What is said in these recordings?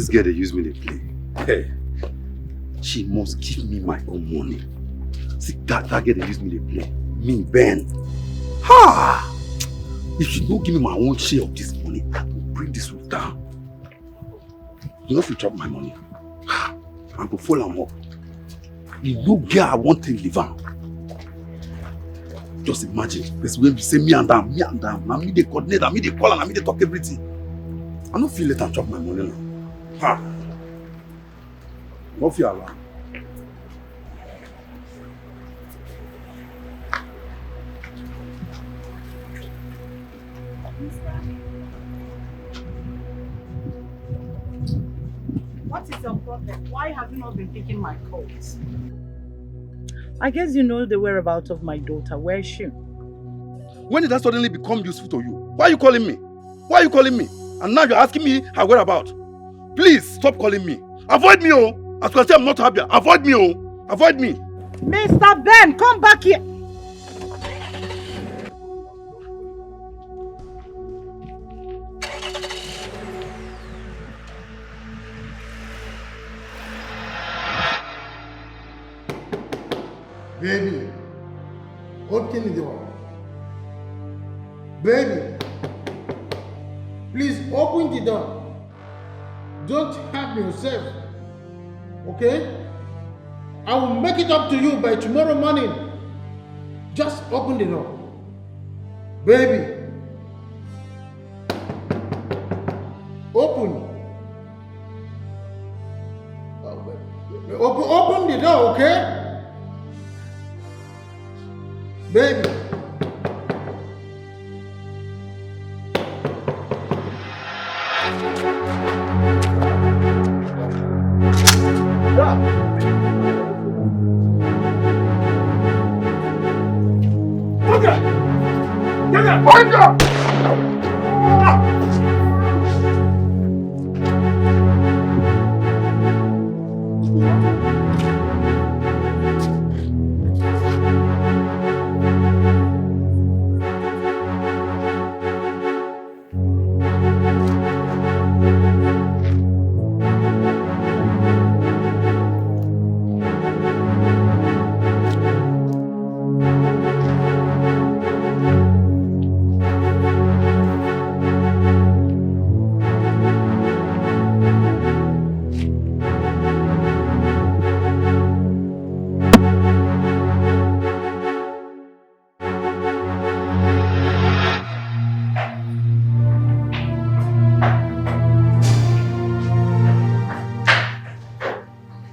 This girl they use me to play. Hey, she must give me my own money. See, that girl they use me to play. Me, Ben. Ha! If you don't give me my own share of this money, I will bring this roof down. You know if you drop my money, I go follow them up. The no girl I want to live on. Just imagine, this way we say me and them. Now me they coordinate, and me they call, and me they talk everything. I don't feel let her drop my money now. Ha! Don't feel alarmed. What is your problem? Why have you not been picking my calls? I guess you know the whereabouts of my daughter. Where is she? When did that suddenly become useful to you? Why are you calling me? Why are you calling me? And now you're asking me her whereabouts. Please stop calling me. Avoid me, oh. As you can see, I'm not happy. Avoid me, oh. Avoid me. Mr. Ben, come back here. Baby, open the door. Baby, please open the door. Don't hurt yourself, okay? I will make it up to you by tomorrow morning. Just open the door. Baby, open. Open the door, okay? Baby.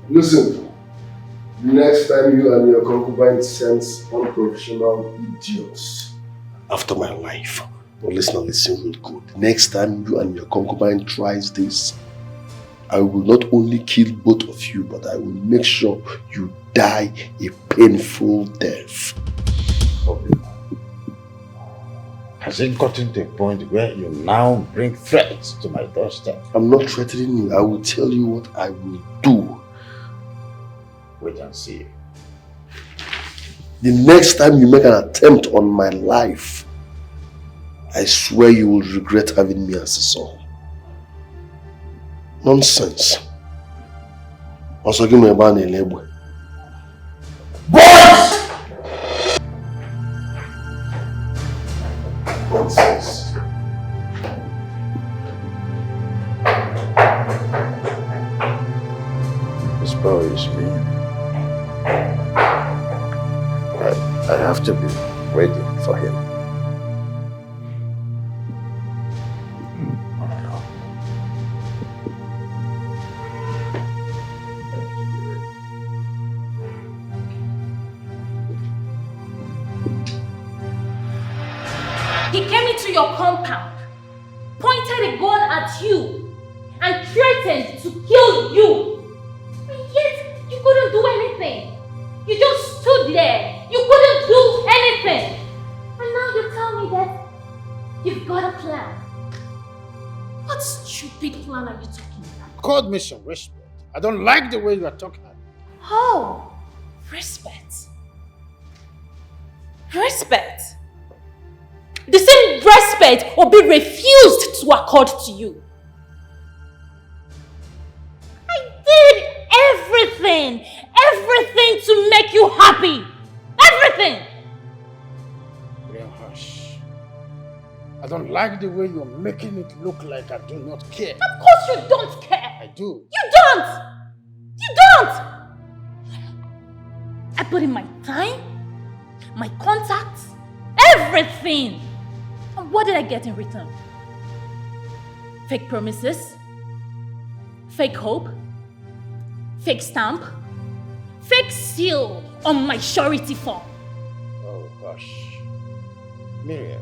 Listen, the next time you and your concubine sense unprofessional idiots after my life, but listen good. Next time you and your concubine tries this, I will not only kill both of you, but I will make sure you die a painful death. Okay. Has it gotten to a point where you now bring threats to my doorstep? I'm not threatening you. I will tell you what I will do. Wait and see. The next time you make an attempt on my life, I swear you will regret having me as a son. Nonsense. Also give me a ban in labor. Boys! Nonsense. This boy is me. I have to be ready for him. He came into your compound, pointed a gun at you, and threatened to kill you. And yet, you couldn't do anything. You just stood there. You couldn't do anything. And now you tell me that you've got a plan. What stupid plan are you talking about? God me some respect. I don't like the way you are talking. Oh, respect. Respect. The same respect will be refused to accord to you. you happy. Everything. Miriam, hush. I don't like the way you're making it look like I do not care. Of course you don't care. I do. You don't. You don't. I put in my time, my contacts, everything. And what did I get in return? Fake promises, fake hope, fake stamp, fake seal on my surety form. Oh, hush. Miriam,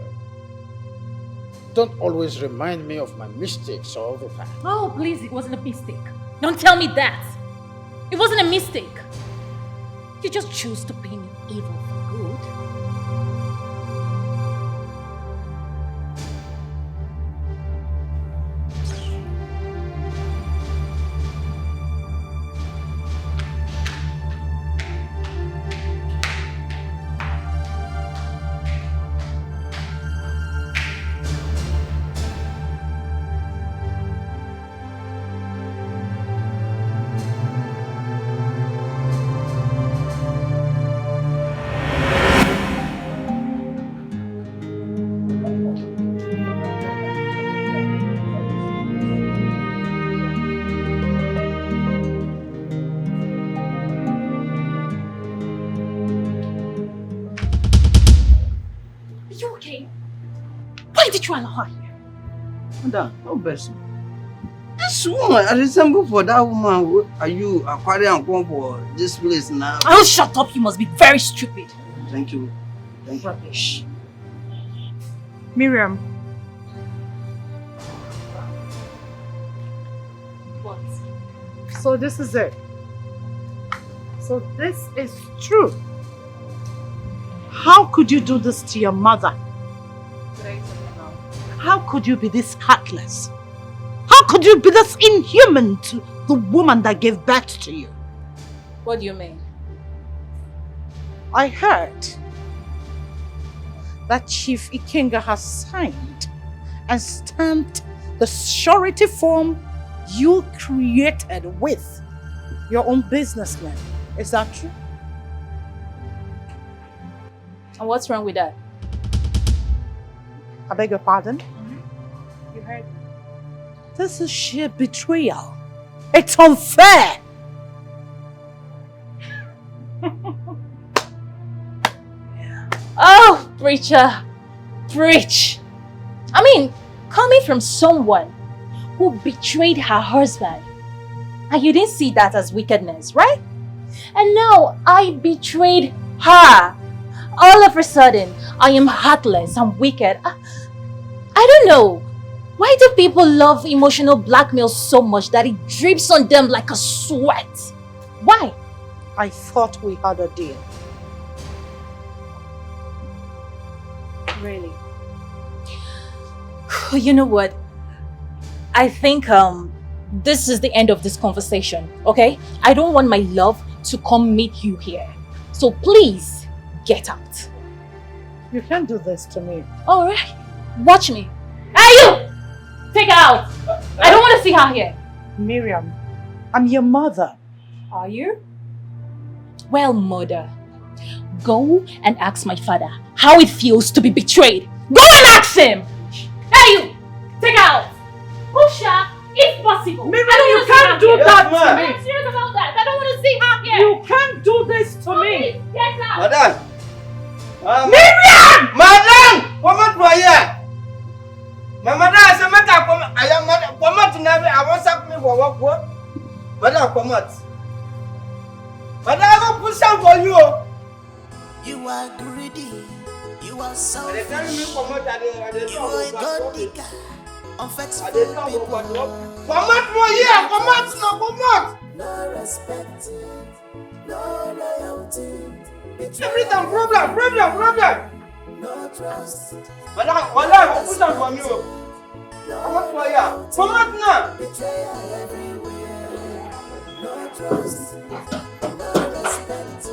don't always remind me of my mistakes all the time. Oh, please, it wasn't a mistake. Don't tell me that. It wasn't a mistake. You just chose to pay me evil for good. You allow her here? Madam, no best. This woman, I resemble for that woman. Are you acquiring and come for this place now? Oh, shut up! You must be very stupid. Thank you. Thank you. Rubbish. Miriam. What? So this is it. So this is true. How could you do this to your mother? How could you be this heartless? How could you be this inhuman to the woman that gave birth to you? What do you mean? I heard that Chief Ikenga has signed and stamped the surety form you created with your own businessman. Is that true? And what's wrong with that? I beg your pardon? You heard me. This is sheer betrayal. It's unfair. Oh, preacher, preach. I mean, coming from someone who betrayed her husband, and you didn't see that as wickedness, right? And now I betrayed her. All of a sudden, I am heartless and wicked. I don't know. Why do people love emotional blackmail so much that it drips on them like a sweat? Why? I thought we had a deal. Really? You know what? I think this is the end of this conversation, okay? I don't want my love to come meet you here. So please, get out. You can't do this to me. All right. Watch me. Hey, you! Take her out. I don't want to see her here. Miriam, I'm your mother. Are you? Well, mother, go and ask my father how it feels to be betrayed. Go and ask him! Hey, you! Take her out! Pusha, if possible. Miriam, you can't do that to me. I'm serious about that. I don't want to see her here. You can't do this to me. Please, get out! Madam! Miriam! Madam! Come out for here! My mother has a matter. I am mother. Come out now. I want something for work. Madam, come out. Madam, I go put some for you. You are greedy. You are They tell me selfish. come out. You are a god digger. Unfaithful people. Come out for here. Come out now. Come out. No respect. No loyalty. Everything problem. No trust. Madam, I go put some for you. Come out for here. Come out now. Betrayal everywhere. No trust. No respect.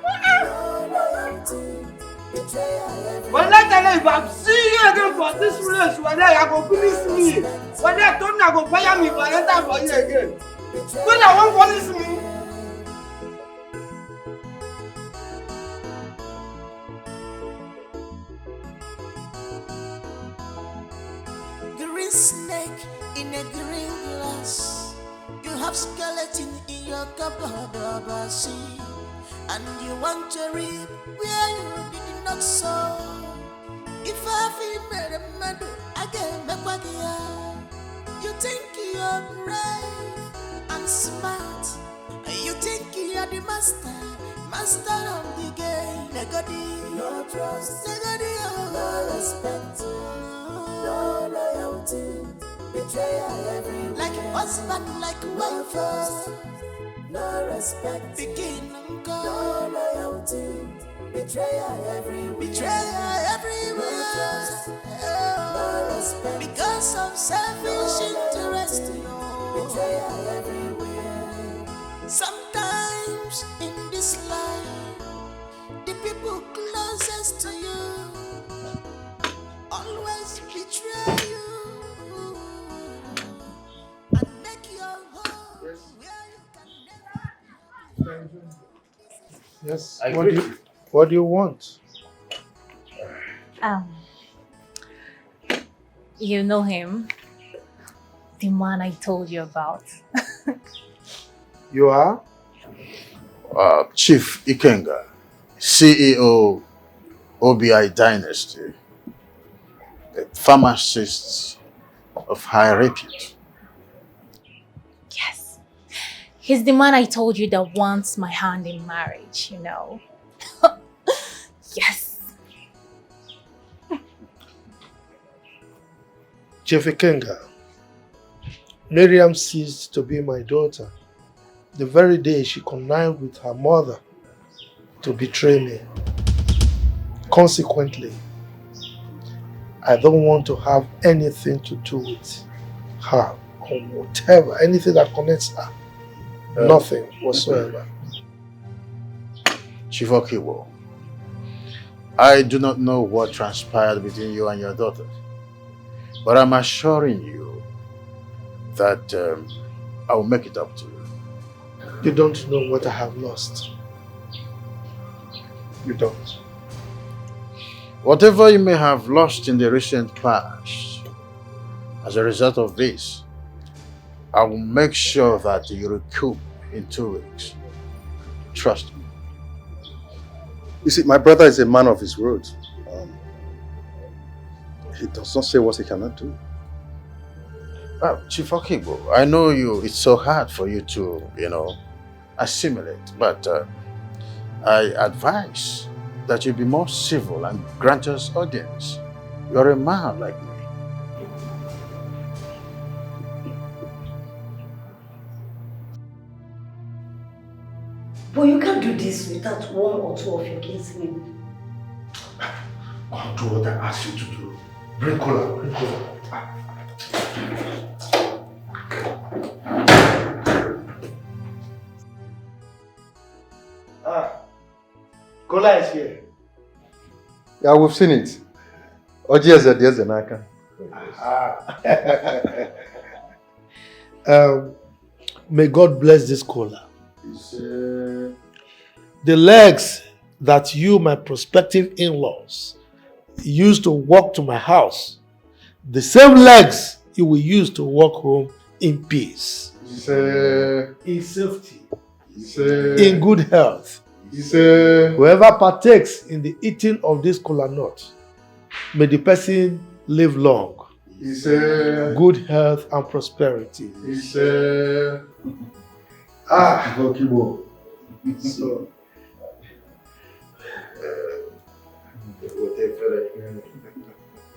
No loyalty. Betrayal everywhere. When I tell you, if I see you again for this place, when I go punish me. When I don't, I go fire me for enter for you again. When I won't punish me. green snake in a green glass. You have skeleton in your cupboard, see, and you want to reap where you did not sow. If I feel made a medal, I get back what you think you're brave and smart. You think you're the master of the game. Negodi, no trust, negodi, no respect, no loyalty, betrayal everywhere. Like husband, like wife, no respect, begin and go, no loyalty, betrayal everywhere. Betrayal everywhere. No trust, no respect, because of selfish interest. Betrayal everywhere. Sometimes in this life, the people closest to you always betray you and make your home where you can never. Yes. What do you want? You know him, the man I told you about. You are? Chief Ikenga, CEO OBI Dynasty, a pharmacist of high repute. Yes. He's the man I told you that wants my hand in marriage, you know. Yes. Chief Ikenga, Miriam ceased to be my daughter the very day she connived with her mother to betray me. Consequently, I don't want to have anything to do with her or whatever, anything that connects her. Nothing whatsoever. Chief Okiwo, I do not know what transpired between you and your daughter, but I'm assuring you that I will make it up to you. You don't know what I have lost. You don't. Whatever you may have lost in the recent past, as a result of this, I will make sure that you recoup in 2 weeks. Trust me. You see, my brother is a man of his word. He does not say what he cannot do. Well, Chief Okibo, I know it's so hard for you to, assimilate, but I advise that you be more civil and grant us audience. You're a man like me. But you can't do this without one or two of your kinsmen. I'll do what I asked you to do. Bring cola, bring cola. Cola is here. Yeah, we've seen it. May God bless this cola. The legs that you, my prospective in-laws, used to walk to my house, the same legs you will use to walk home in peace, in safety, in good health. Whoever partakes in the eating of this kola nut, may the person live long, good health and prosperity. So,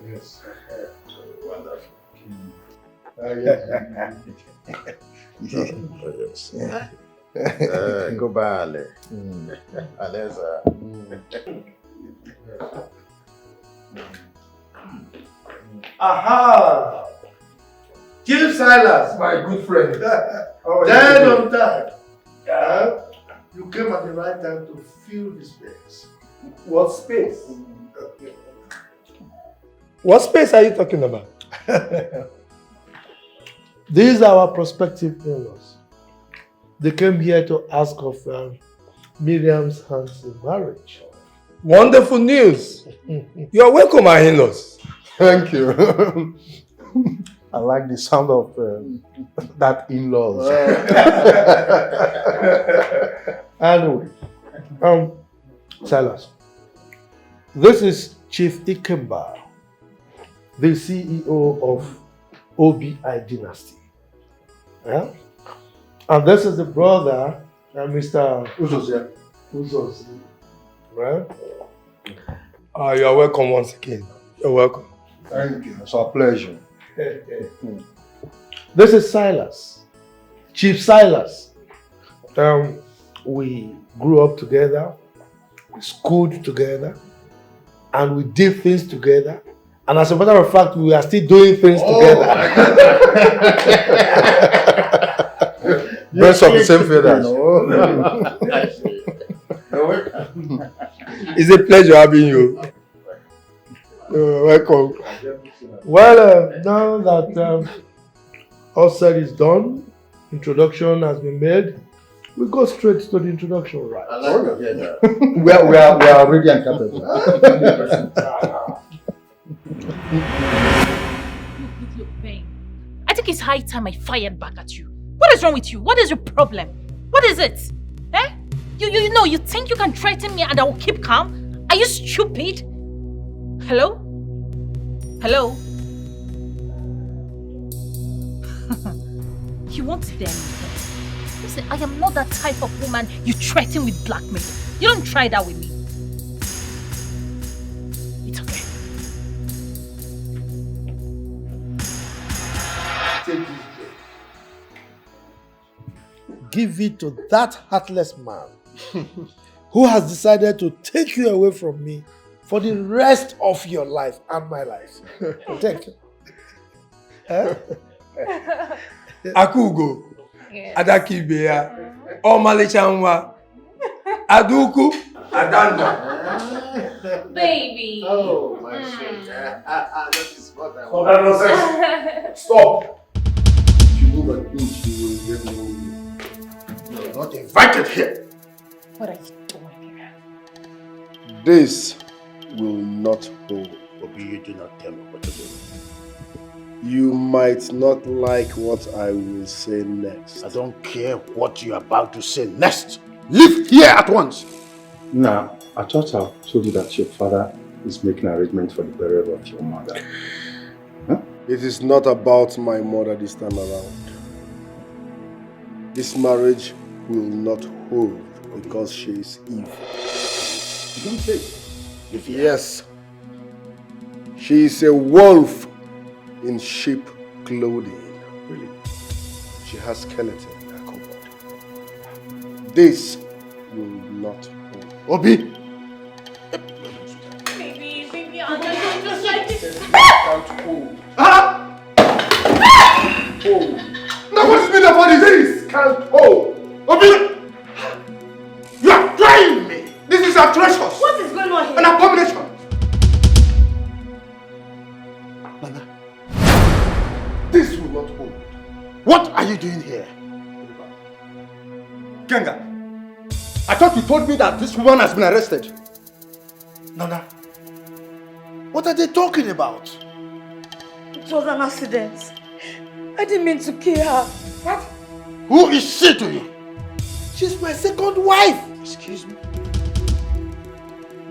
yes. Wonderful. Yes. Go bale. Aleza. Aha! Chief Silas, my good friend. Dead on time. You came at the right time to fill the space. What space? What space are you talking about? These are our prospective in-laws. They came here to ask of Miriam's hand in marriage. Wonderful news. You are welcome, my in-laws. Thank you. I like the sound of that in-laws. Anyway, Silas, this is Chief Ikemba, the CEO of OBI Dynasty. Yeah? And this is the brother, Mr. Uzos. Right? You are welcome once again. You're welcome. Thank you. It's our pleasure. This is Silas, Chief Silas. We grew up together, we schooled together, and we did things together. And as a matter of fact, we are still doing things together. Birds of the same feathers. It's a pleasure having you. Welcome. Well, now that all said is done, introduction has been made, we go straight to the introduction, right? I like to hear that. we are ready and capable. Look, babe. I think it's high time I fired back at you. What is wrong with you? What is your problem? What is it? Eh? You know, you think you can threaten me and I will keep calm? Are you stupid? Hello? Hello? You won't dare me. Listen, I am not that type of woman you threaten with blackmail. You don't try that with me. It's okay. Take this. Give it to that heartless man who has decided to take you away from me for the rest of your life and my life. Take it. Akugo, Adakibea, Omalichanwa, Aduku, Adanda. Baby. Oh, my shit. That is what I want. Stop! If you move an inch, you will get no. You're not invited here. What are you doing here? This will not hold. Obi, you do not tell me what to do. You might not like what I will say next. I don't care what you're about to say next. Leave here at once. Now, I thought I told you that your father is making arrangements for the burial of your mother. Huh? It is not about my mother this time around. This marriage will not hold because she is evil. You don't say. Yes. She is a wolf in sheep clothing. Really? She has skeleton in her cupboard. This will not hold. Obi! Baby, I just like this. Can't hold. Hold. Now what's the matter for this? Can't hold. Obi! You are trying me! This is atrocious! What is going on here? An abomination! Nana, this will not hold. What are you doing here? Kenga, I thought you told me that this woman has been arrested. Nana, what are they talking about? It was an accident. I didn't mean to kill her. What? Who is she to you? She's my second wife. Excuse me?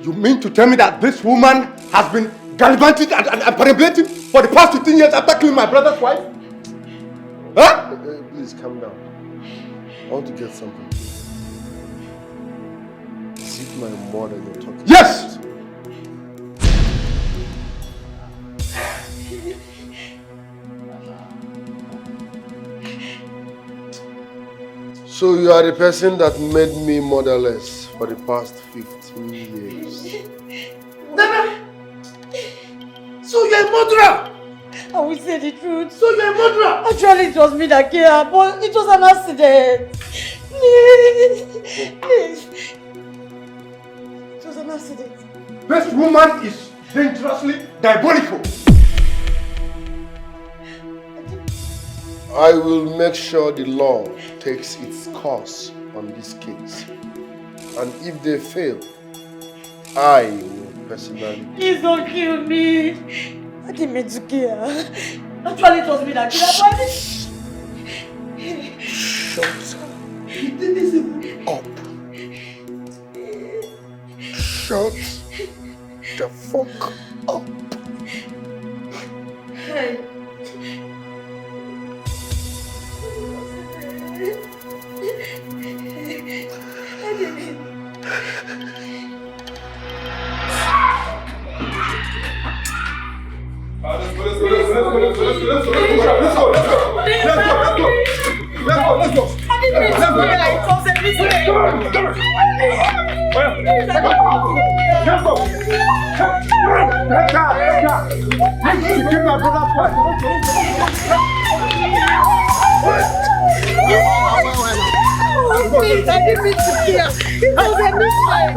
You mean to tell me that this woman has been gallivanting and perambulating for the past 15 years after killing my brother's wife? Huh? Please calm down. I want to get something clear. Is it my mother you're talking about? Yes! So you are the person that made me motherless for the past 15 years. Nana! So you're a murderer! I will say the truth. So you're a murderer! Actually, it was me that killed her, but it was an accident. Please. It was an accident. This woman is dangerously diabolical. I will make sure the law takes its course on this case. And if they fail, I will personally... Please don't kill me. I didn't mean to kill her. Actually, it was me that kidnapped her. Shut up. Shut the fuck up. Hey. Please, I didn't mean to hear. It was a mistake.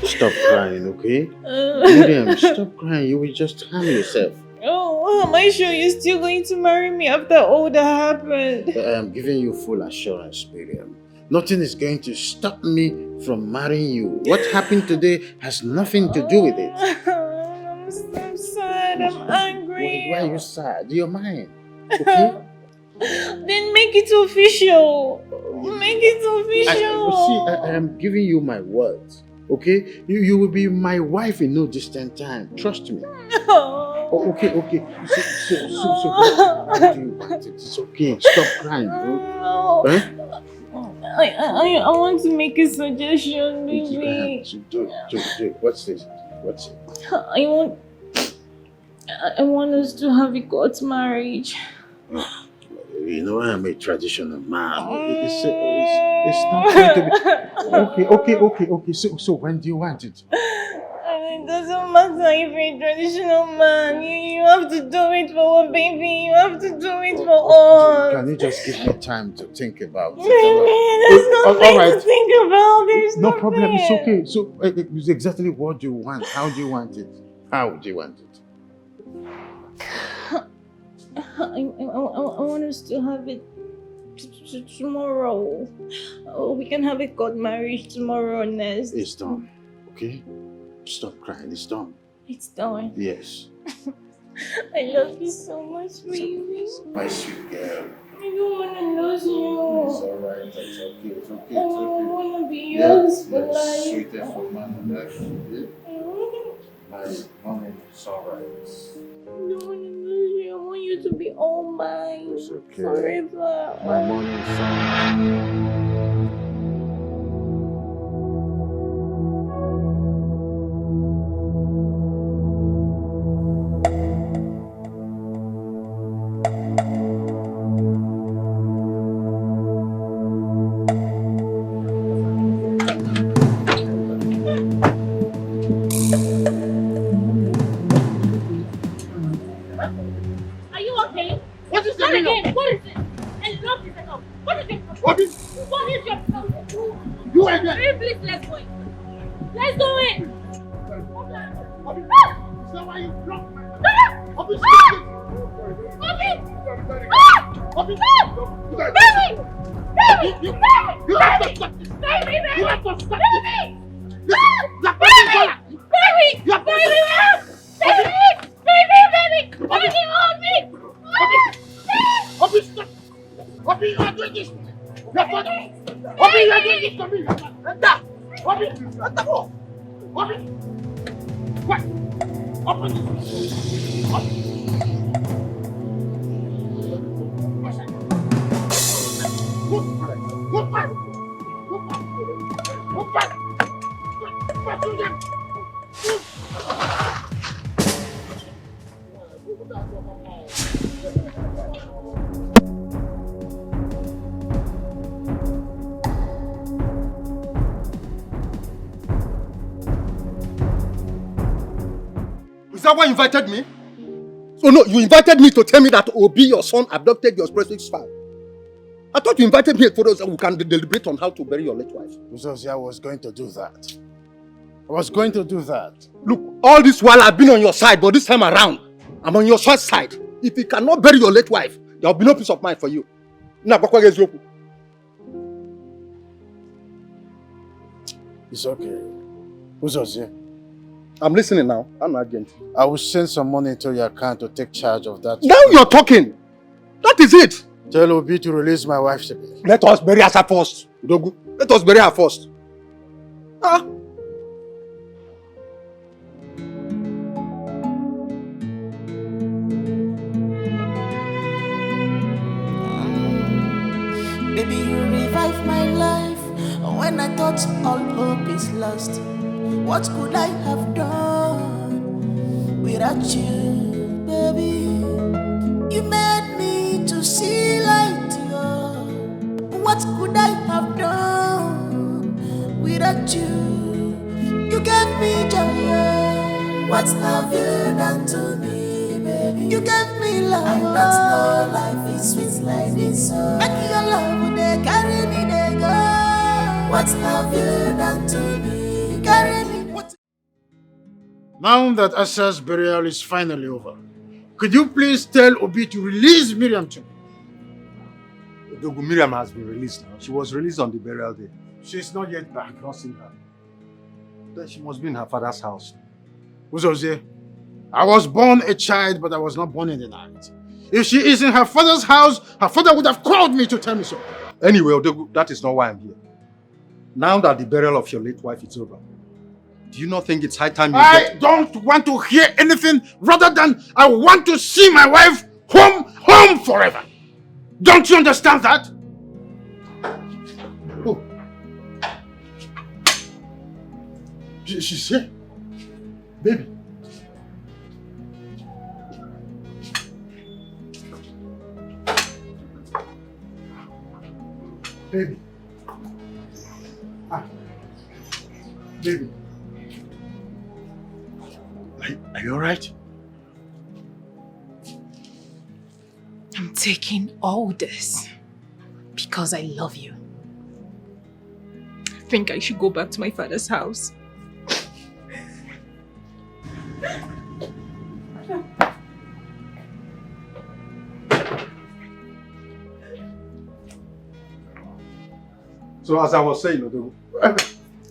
Stop crying, okay? Miriam, stop crying. You will just harm yourself. Oh, am I sure you're still going to marry me after all that happened? I am giving you full assurance, Miriam. Nothing is going to stop me from marrying you. What happened today has nothing to do with it. I'm sad. I'm angry. Why are you sad? You're mine. Okay? Then make it official. Make it official. I am giving you my words. Okay? You will be my wife in no distant time. Trust me. Oh, okay. So how do you want it? It's okay. Stop crying, bro. No. Huh? I want to make a suggestion, baby. Do. What's this? What's it? I want us to have a court marriage. You know, I'm a traditional man. It's not going to be... Okay. So when do you want it? It doesn't matter if you're a traditional man. You have to do it for our baby. You have to do it for us. Can you just give me time to think about it? There's nothing to think about. There's no problem. It's okay. So it's exactly what do you want? How do you want it? How do you want it? I want us to have it tomorrow. We can have a court marriage tomorrow, Nest. It's done. Okay? Stop crying. It's done. It's done. Yes. I love you so much, baby. My sweet girl. I don't want to lose you. It's alright. It's okay. It's okay. I want to be yours for life. Sweetest for man on earth. My mommy, it's alright. I don't want to lose you. I want you to be all mine. It's okay. Forever. My morning sun. Is that why you invited me? Oh no, you invited me to tell me that Obi, your son, abducted your precious child. I thought you invited me for us so we can deliberate on how to bury your late wife. Because I was going to do that. I was going to do that. Look, all this while I've been on your side, but this time around, I'm on your short side. If you cannot bury your late wife, there will be no peace of mind for you. It's okay. Who's here? I'm listening now. I'm an agent. I will send some money into your account to take charge of that. Now you're talking. That is it. Tell Obi to release my wife today. Let us bury her first. Udogu. Let us bury her first. Baby, you revive my life when I thought all hope is lost. What could I have done without you, baby? You made me to see light, yo. What could I have done without you? You gave me joy. What have you done to me, baby? You gave me love. I don't know life is sweet like this. Make your love, they carry me, they go. What have you done to me? Carry me. Now that Asa's burial is finally over, could you please tell Obi to release Miriam to me? Udogu, Miriam has been released now. She was released on the burial day. She's not yet back. I've not seen her. Then she must be in her father's house. Uzozie, I was born a child, but I was not born in the night. If she is in her father's house, her father would have called me to tell me so. Anyway, Udogu, that is not why I'm here. Now that the burial of your late wife is over, do you not think it's high time you I don't want to hear anything rather than I want to see my wife home forever. Don't you understand that? Oh. She's here. Baby. Baby. Baby. Are you alright? I'm taking all this because I love you. I think I should go back to my father's house. So as I was saying,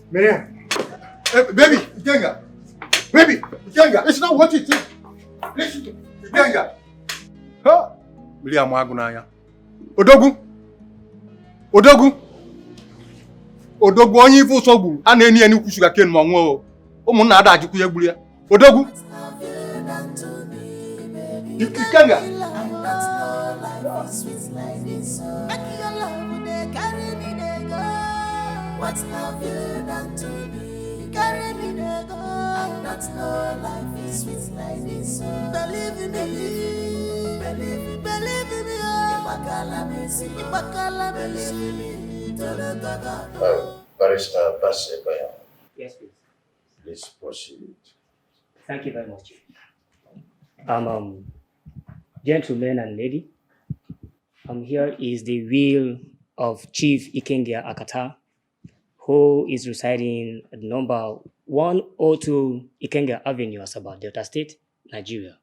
Miriam. Baby, Ikenga. Baby, Ikenga. It's not what you think. Listen to me. Ikenga. Ha! Miriam Wagunaya. Odogu. Odogu. Odogu onye ifu sogbu. A na-eni eni ukwu sugar cane ma nwo o. Ụmụnna ada ajikwu ya gburu ya. Odogu. Ikenga. What have you done to me? Carry me there, go. I don't know life is sweet like this. Believe in me, believe in me. Barrister Basebaya. Yes, please. Please proceed. Thank you very much. Gentlemen and lady, here is the will of Chief Ikenga Akata, who is residing at number 102 Ikenga Avenue, Asaba, Delta State, Nigeria.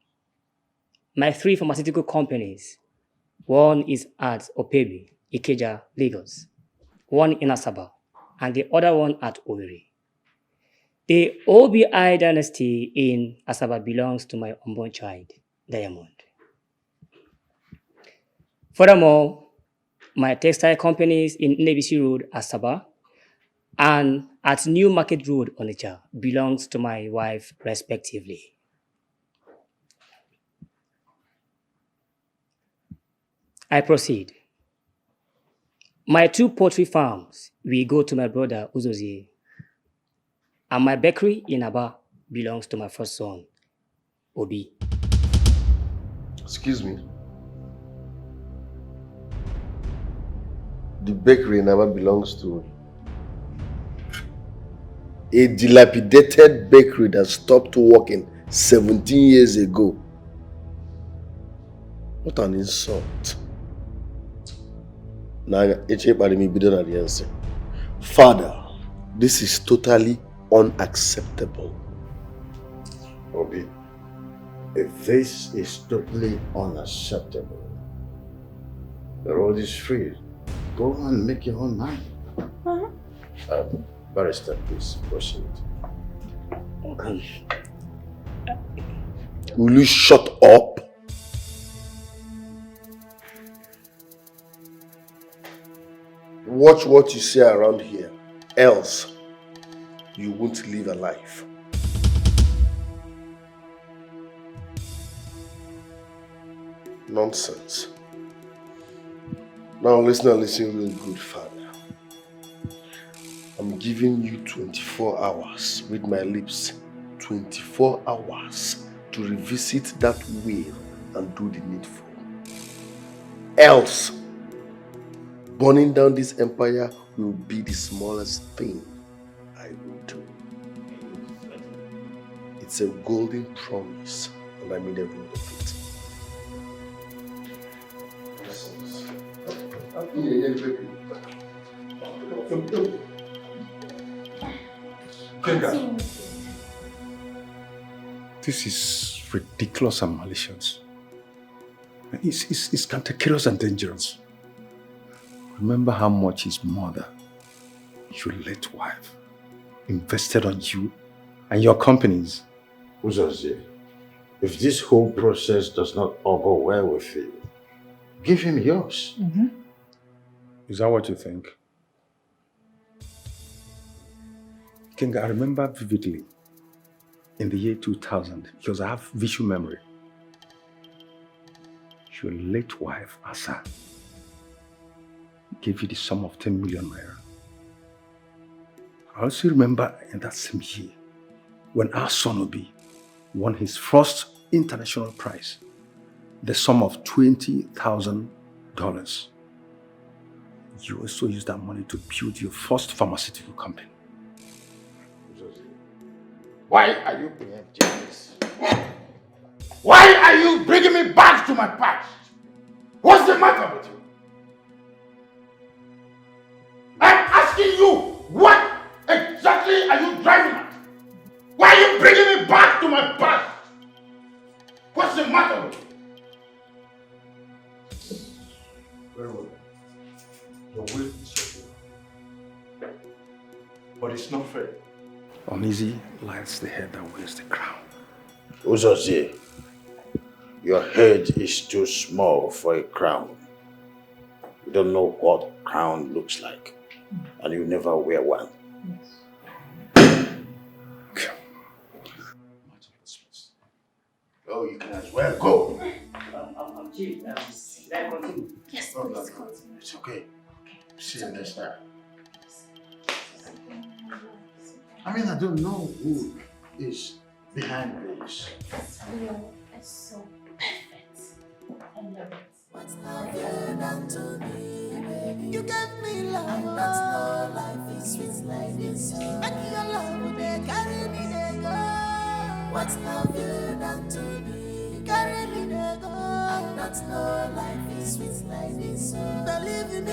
My 3 pharmaceutical companies, one is at Opebi, Ikeja, Lagos, one in Asaba, and the other one at Owerri. The OBI dynasty in Asaba belongs to my unborn child, Diamond. Furthermore, my textile companies in Nebisi Road, Asaba, and at New Market Road, Onitsha, belongs to my wife, respectively. I proceed. My 2 poultry farms will go to my brother, Uzozie, and my bakery in Aba belongs to my first son, Obi. Excuse me. The bakery in Aba belongs to a dilapidated bakery that stopped working 17 years ago. What an insult. Father, this is totally unacceptable. Obi, if this is totally unacceptable, the road is free. Go and make your own mind. Barrister, please proceed. Will you shut up? Watch what you say around here, else you won't live a life. Nonsense. Now listen real good, father. I'm giving you 24 hours, read my lips, 24 hours to revisit that will and do the needful. Else, burning down this empire will be the smallest thing I will do. It's a golden promise, and I made a road of it. This is ridiculous and malicious. It's cantankerous and dangerous. Remember how much his mother, your late wife, invested on you and your companies. Uzozie, if this whole process does not augur well with you, give him yours. Is that what you think? King, I remember vividly in the year 2000, because I have visual memory. Your late wife, Asa, gave you the sum of 10 million naira. I also remember in that same year when our son Obi won his first international prize, the sum of $20,000. You also used that money to build your first pharmaceutical company. Why are you preempting this? Why are you bringing me back to my past? What's the matter with you? I'm asking you, what exactly are you driving at? Why are you bringing me back to my past? What's the matter with you? Very well. Your will is your will. But it's not fair. Uneasy lies the head that wears the crown. Uzozie, your head is too small for a crown. You don't know what crown looks like, and you never wear one. Oh, you can as well go. Chief, can I continue? Yes, No, please no, continue. it's okay. See you next time. I mean, I don't know who is behind this. Leo is so perfect. I love it. What's love you done to me, baby? You gave me love, and that's no life is sweet like this. Make your love, they carry me, they go. What's love you done to me? Carry me, they go. And that's no life is sweet like this. Believe in me,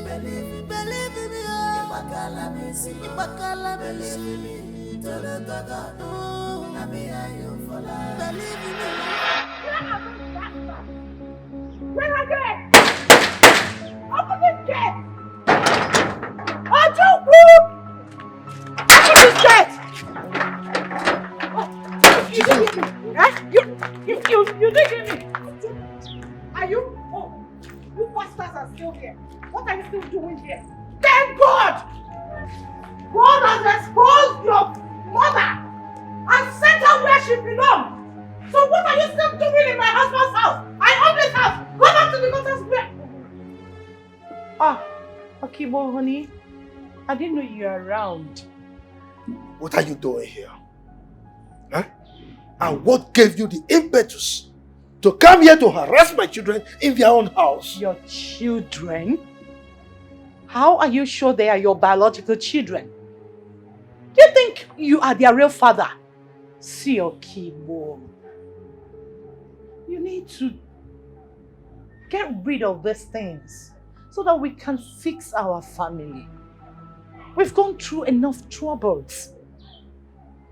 believe in me, oh. Ibakala believe in me. Tolo gaga, no. Nami ayo for life. Believe in me. Where are they? Open this gate! Open this gate! You didn't hear me? Eh? You didn't hear me? Are you? Oh, you bastards are still here. What are you still doing here? Thank God! God has exposed your mother and sent her where she belongs. So what are you still doing in my husband's house? I own this house. Go back to the daughter's square. Akibo, honey. I didn't know you were around. What are you doing here? Huh? And what gave you the impetus to come here to harass my children in their own house? Your children? How are you sure they are your biological children? Do you think you are their real father? See, Akibo. You need to get rid of these things so that we can fix our family. We've gone through enough troubles.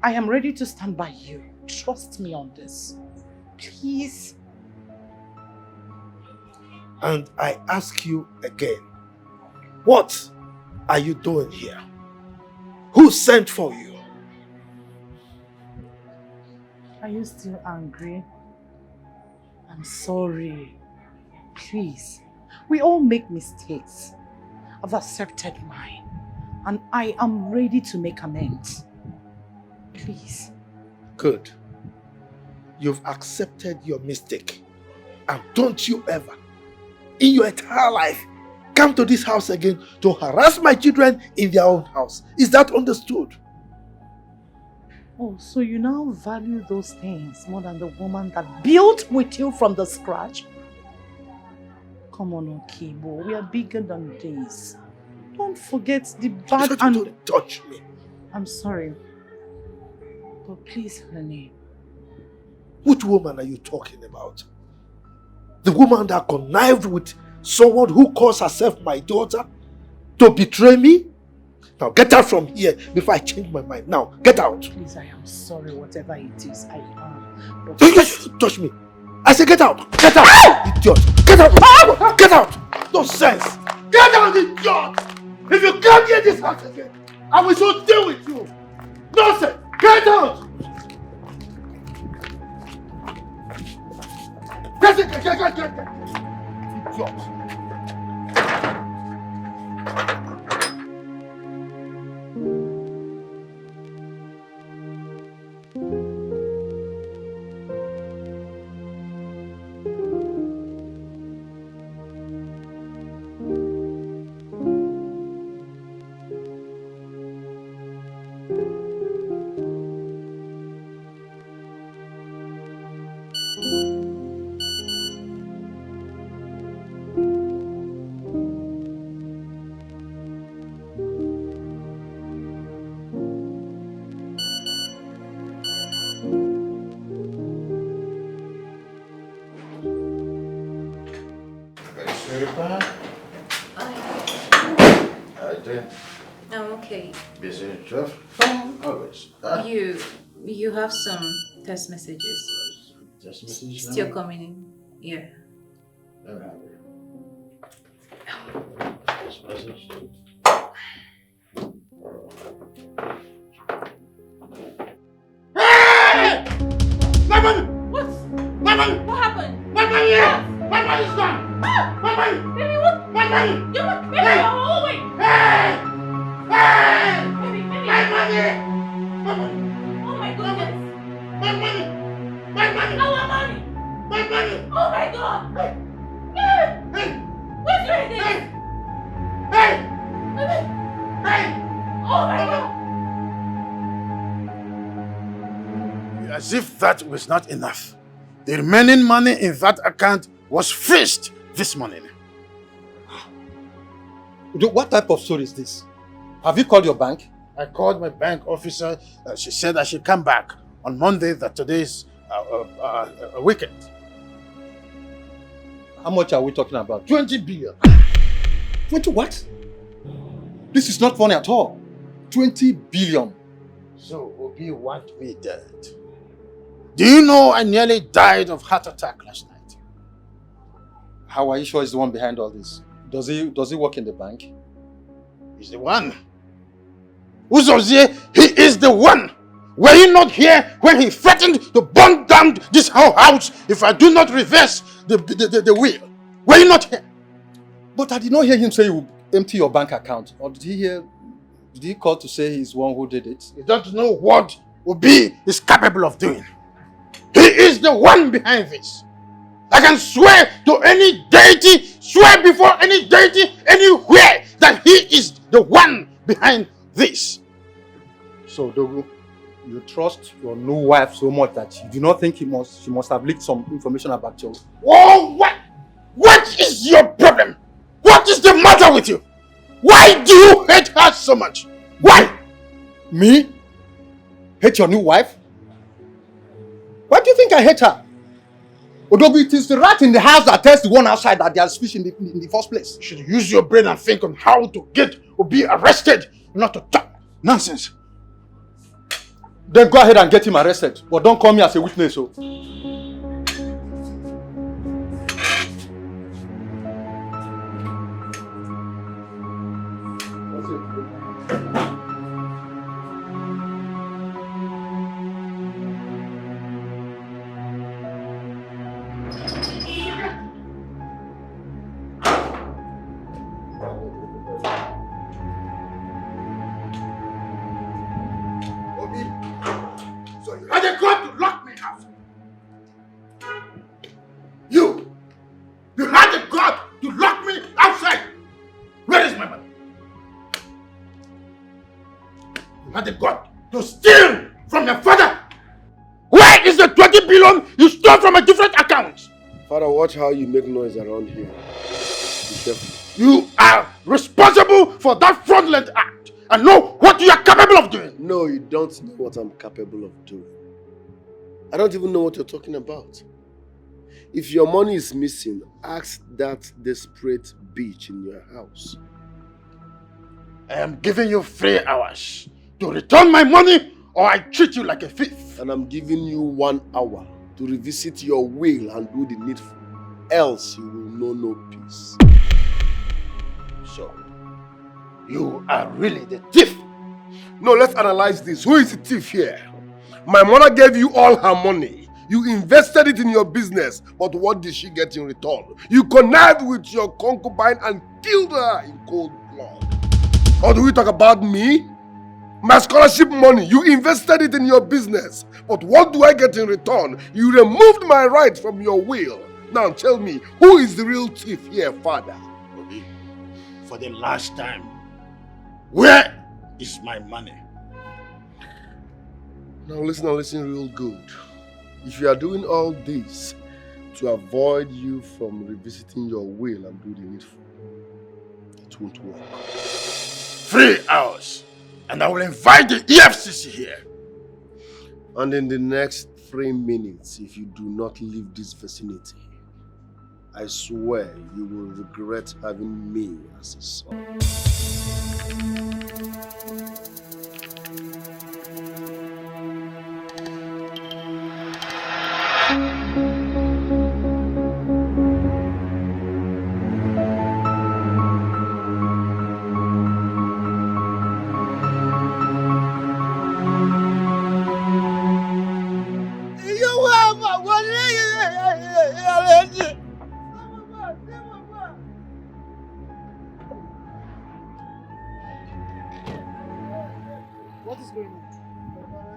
I am ready to stand by you. Trust me on this. Please. And I ask you again, what are you doing here? Who sent for you? Are you still angry? I'm sorry. Please. We all make mistakes. I've accepted mine. And I am ready to make amends. Please. Good. You've accepted your mistake. And don't you ever, in your entire life, come to this house again to harass my children in their own house. Is that understood? Oh, so you now value those things more than the woman that built with you from the scratch? Come on, Okibo. We are bigger than this. Don't forget the bad and... Don't touch me. I'm sorry. But please, honey. Which woman are you talking about? The woman that connived with someone who calls herself my daughter to betray me? Now get out from here before I change my mind. Now, get out. Please, I am sorry, whatever it is, I am. But don't touch me. I say get out. Get out, idiot. Get out. Get out. No sense. Get out, idiot. If you come near this house again, I will so deal with you. Nonsense. Get out. Get. Idiot. You have some text messages. Text messages? Still coming in. Yeah. Text message. Hey! My money! What? My money! What happened? My money! My money is gone! My money! Baby, what? My money! You what? Baby, Hey! oh, wait! Hey! Hey! Baby. My money! My money! Oh my goodness! My money! My money! Our money! My money! Oh my God! Hey! Hey! What's doing this? Hey! Hey! Oh my God! As if that was not enough, the remaining money in that account was fixed this morning. What type of story is this? Have you called your bank? I called my bank officer. She said I should come back on Monday, that today is a weekend. How much are we talking about? 20 billion. 20 what? This is not funny at all. 20 billion. So Obi want me dead. Do you know I nearly died of heart attack last night? How are you sure he's the one behind all this? Does he work in the bank? He's the one. Uzozie, he is the one. Were you not here when he threatened to burn down this whole house if I do not reverse the will? Were you not here? But I did not hear him say you will empty your bank account. Or did he call to say he's the one who did it? You don't know what Obi is capable of doing. He is the one behind this. I can swear to any deity, swear before any deity anywhere that he is the one behind this. So Dogu, you trust your new wife so much that you do not think she must have leaked some information about you? Oh, what is your problem? What is the matter with you? Why do you hate her so much? Why? Me? Hate your new wife? Why do you think I hate her? Odogu, it is the rat in the house that tells the one outside that there is fish in the first place. You should use your brain and think on how to get Obi arrested not to talk. Nonsense. Then go ahead and get him arrested. But don't call me as a witness. So. Watch how you make noise around here. Be careful. You are responsible for that fraudulent act and know what you are capable of doing. No, you don't know what I'm capable of doing. I don't even know what you're talking about. If your money is missing, ask that desperate bitch in your house. I am giving you 3 hours to return my money or I treat you like a thief. And I'm giving you 1 hour to revisit your will and do the needful. Else you will know no peace. So, you are really the thief? No, let's analyze this. Who is the thief here? My mother gave you all her money. You invested it in your business. But what did she get in return? You connived with your concubine and killed her in cold blood. Or do we talk about me? My scholarship money, you invested it in your business. But what do I get in return? You removed my right from your will. Now tell me, who is the real thief here, father? Obi, for the last time, where is my money? Now listen real good. If you are doing all this to avoid you from revisiting your will and do the needful, it won't work. 3 hours, and I will invite the EFCC here. And in the next 3 minutes, if you do not leave this vicinity, I swear you will regret having me as a son.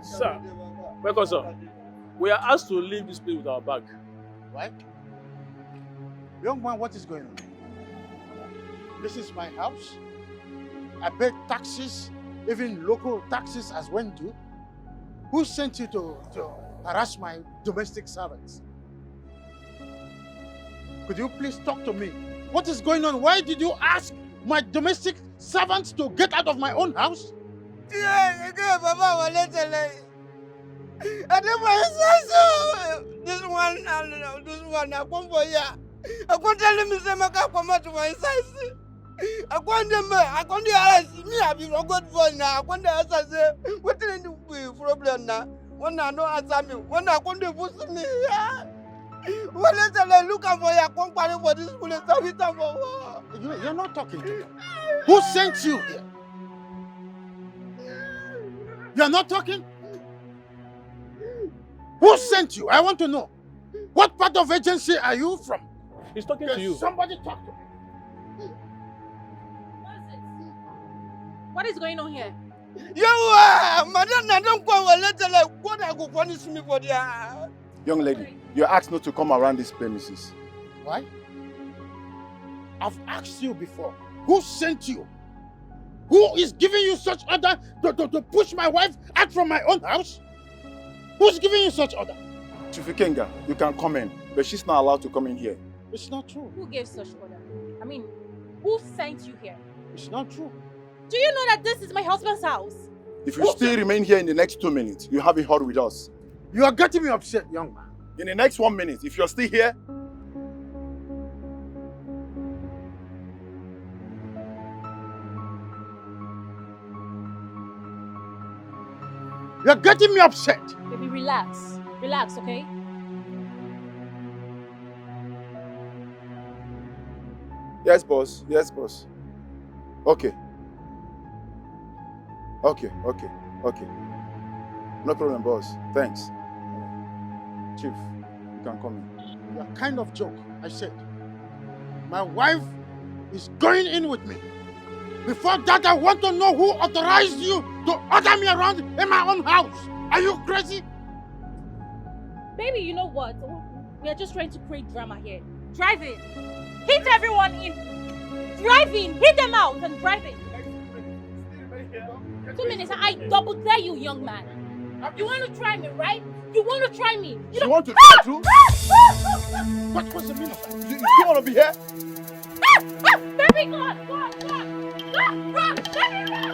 Sir, welcome, sir. We are asked to leave this place with our bag. What? Young man, what is going on? This is my house. I pay taxes, even local taxes as when due. Who sent you to harass my domestic servants? Could you please talk to me? What is going on? Why did you ask my domestic servants to get out of my own house? This one, I come for ya. I can't tell him to come out to my size. I can't me, I've been a good boy now. I can't answer, what did you do problem now? When I know answer me, when I can't do push me. What is the look for your company for this police? You're not talking to me. Who sent you here? You're not talking? Who sent you? I want to know. What part of agency are you from? He's talking to you. Somebody talk to me. What is going on here? Madam, I don't go later. What I go punish me for the Young lady, you're asked not to come around these premises. Why? I've asked you before. Who sent you? Who is giving you such order to push my wife out from my own house? Who's giving you such order? Chifikenga, you can come in, but she's not allowed to come in here. It's not true. Who gave such order? I mean, who sent you here? It's not true. Do you know that this is my husband's house? If you still remain here in the next 2 minutes, you have a hurry with us. You are getting me upset, young man. In the next 1 minute, if you're still here, You're getting me upset. Baby, relax. Relax, okay? Yes, boss. Yes, boss. Okay. Okay. No problem, boss. Thanks. Chief, you can come in. You're kind of joke, I said. My wife is going in with me. Before that, I want to know who authorized you to order me around in my own house. Are you crazy? Baby, you know what? We are just trying to create drama here. Drive in. Hit everyone in. Drive in. Hit them out and drive in. 2 minutes. I double dare you, young man. You want to try me, right? You want to try me. You want to try too? What's the meaning of that? You still want to be here? Baby, go on. Run! Baby, run!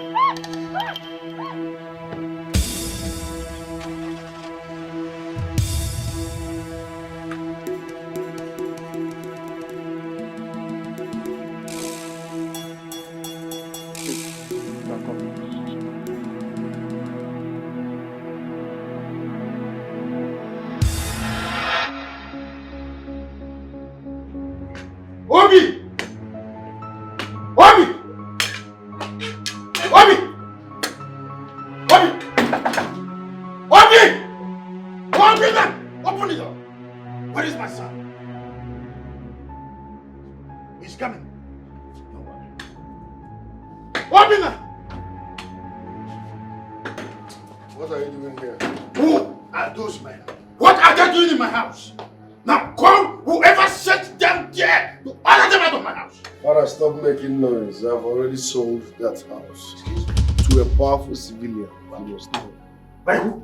Obi! Open the door! Where is my son? He's coming. Open it! What are you doing here? Who are those men? What are they doing in my house? Now call whoever sent them there to order them out of my house. Father, stop making noise. I've already sold that house to a powerful civilian. You must know. By who?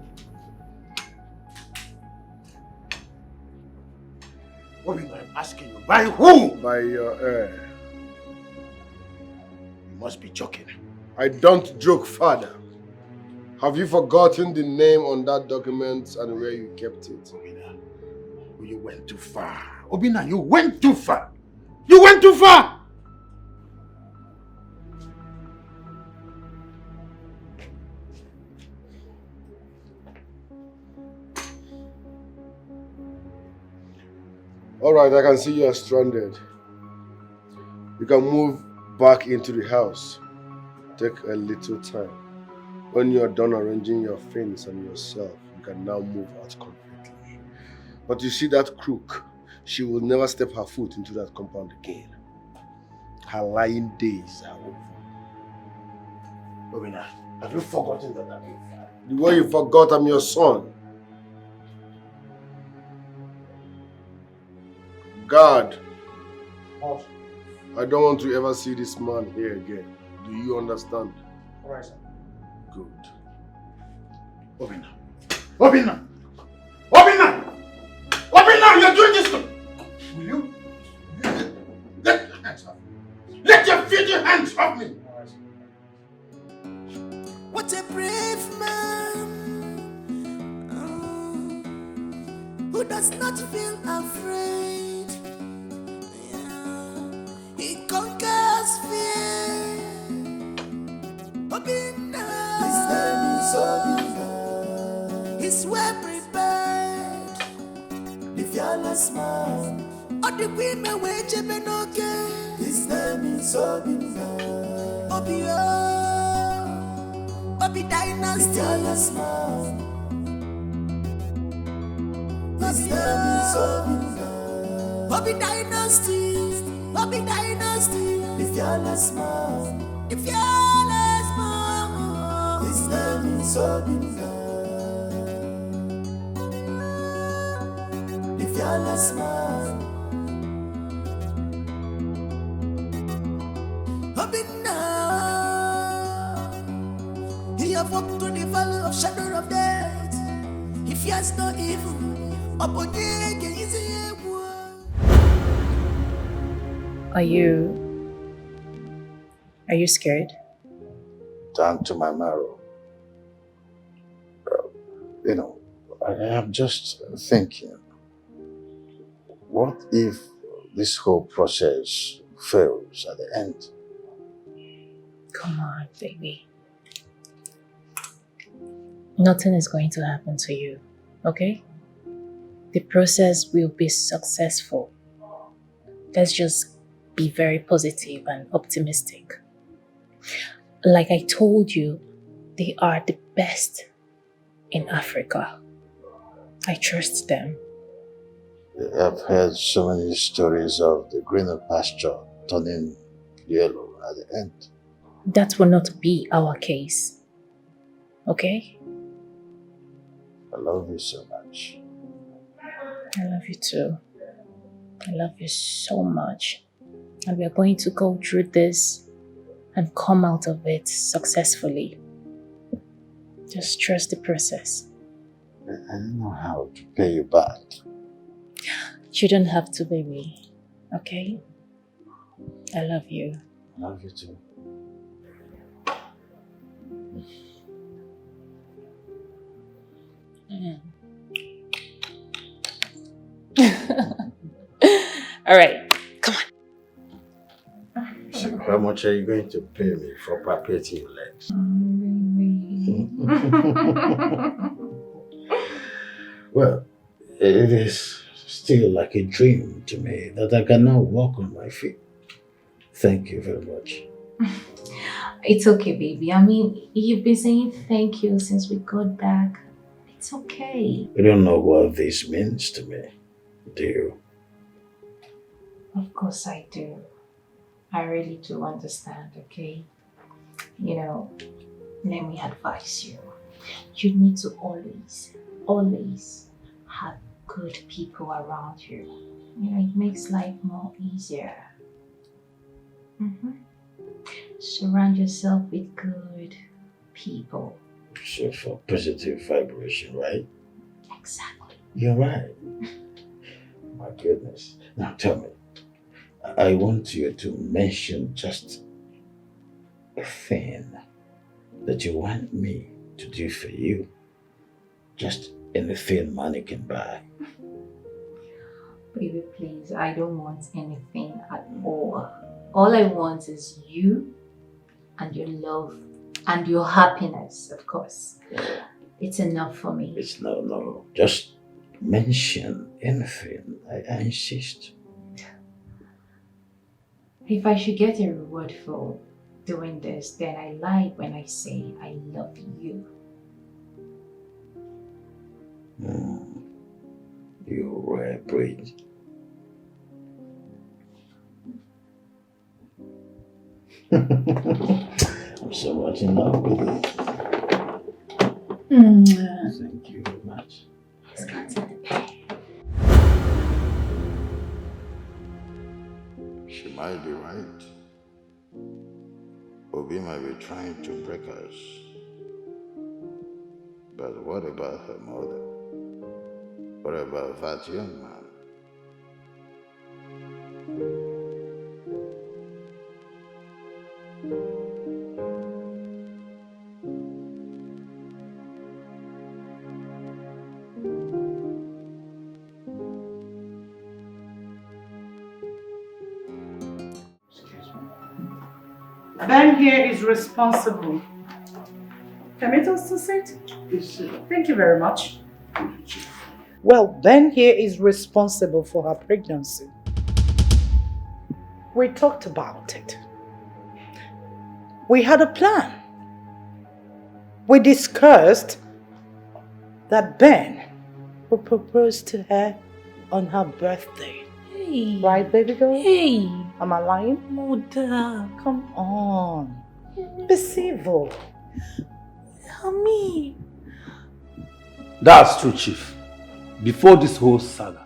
What am I asking you? By who? By your heir. You must be joking. I don't joke, Father. Have you forgotten the name on that document and where you kept it? Obina, you went too far. Obina, you went too far. You went too far! Alright, I can see you are stranded. You can move back into the house. Take a little time. When you are done arranging your things and yourself, you can now move out completely. But you see that crook, she will never step her foot into that compound again. Her lying days are over. Obina, have you forgotten that I'm your father? The way you forgot I'm your son. God, I don't want to ever see this man here again. Do you understand? Alright, sir. Good. Obina! Obina! Obina! Obina, you're doing this to... Will you? Let your hands off me. Let your filthy hands off me! What a brave man who does not feel afraid. He conquers fear. Obina. His name is Obina. He's well prepared. The fearless man. All the women wage okay. His name is Obina. Obio. Obi Dynasty. The fearless man. His name is Obina. Obi Dynasty. Obi Dynasty. The fearless man. The fearless man. His name is Obina. The fearless man. Obina. He have walked through the valley of shadow of death. He fears no evil. Are you scared? Down to my marrow. I am just thinking, what if this whole process fails at the end? Come on, baby. Nothing is going to happen to you, okay? The process will be successful. Let's just be very positive and optimistic. Like I told you, they are the best in Africa. I trust them. I've heard so many stories of the greener pasture turning yellow at the end. That will not be our case. Okay? I love you so much. I love you too. I love you so much. And we are going to go through this and come out of it successfully. Just trust the process. I don't know how to pay you back. You don't have to, baby. Okay? I love you. I love you too. All right, come on. So how much are you going to pay me for palpating your legs? Well, it is still like a dream to me that I can now walk on my feet. Thank you very much. It's okay, baby. I mean, you've been saying thank you since we got back. It's okay. You don't know what this means to me, do you? Of course I do. I really do understand, okay? You know, let me advise you. You need to always have good people around you. You know, it makes life more easier. Surround yourself with good people. So for positive vibration, right? Exactly. You're right. My goodness. Now tell me, I want you to mention just a thing that you want me to do for you. Just anything money can buy. Baby, please, I don't want anything at all. All I want is you and your love and your happiness, of course. It's enough for me. It's no. Just mention anything. I insist. If I should get a reward for doing this, then I lie when I say I love you. You rare breed. I'm so much in love with you. Thank you very much. Let's go to the bed. She might be right. Obi might be trying to break us. But what about her mother? What about that young man? Ben here is responsible. Permit us to sit? Thank you very much. Well, Ben here is responsible for her pregnancy. We talked about it. We had a plan. We discussed that Ben will propose to her on her birthday. Hey. Right, baby girl? Hey. Am I lying? Mother. Come on. Be civil. Mommy. That's true, Chief. Before this whole saga,